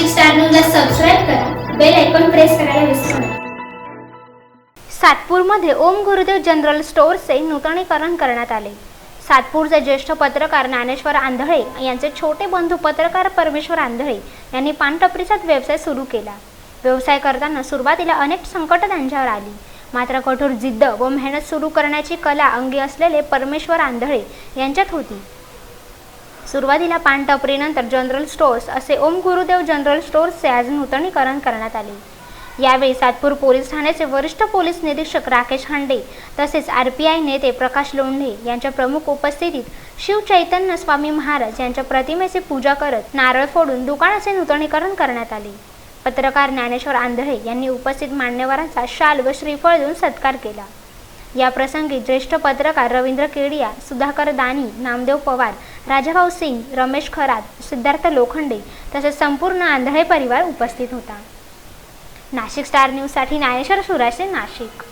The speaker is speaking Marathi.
नाशिक स्टार न्यूजला सबस्क्राइब करा, बेल आयकॉन प्रेस करायला विसरू नका। सातपूरमध्ये ओम गुरुदेव जनरल स्टोअर्सचे नूतनीकरण करण्यात आले। सातपूरचे ज्येष्ठ पत्रकार ज्ञानेश्वर आंधळे यांचे छोटे बंधू पत्रकार परमेश्वर आंधळे यांनी पानटपरीचा व्यवसाय सुरू केला। व्यवसाय करताना सुरुवातीला अनेक संकटे त्यांच्यावर आली, मात्र कठोर जिद्द व मेहनत सुरू करण्याची कला अंगी असलेले परमेश्वर आंधळे यांच्यात होती। सुरुवातीला पानटपरीनंतर जनरल स्टोअर्स असे ओम गुरुदेव जनरल स्टोअर्सचे आज नूतनीकरण करण्यात आले। यावेळी सातपूर पोलीस ठाण्याचे वरिष्ठ पोलीस निरीक्षक राकेश हांडे तसेच RPI नेते प्रकाश लोंढे यांच्या प्रमुख उपस्थितीत शिव चैतन्य स्वामी महाराज यांच्या प्रतिमेची पूजा करत नारळ फोडून दुकानाचे नूतनीकरण करण्यात आले। पत्रकार ज्ञानेश्वर आंधळे यांनी उपस्थित मान्यवरांचा शाल व श्रीफळ देऊन सत्कार केला। या प्रसंगी ज्येष्ठ पत्रकार रवींद्र केडिया, सुधाकर दानी, नामदेव पवार, राजाभाऊ सिंग, रमेश खरात, सिद्धार्थ लोखंडे तसेच संपूर्ण आंधळे परिवार उपस्थित होता। नाशिक स्टार न्यूजसाठी ज्ञानेश्वर सुराशे, नाशिक।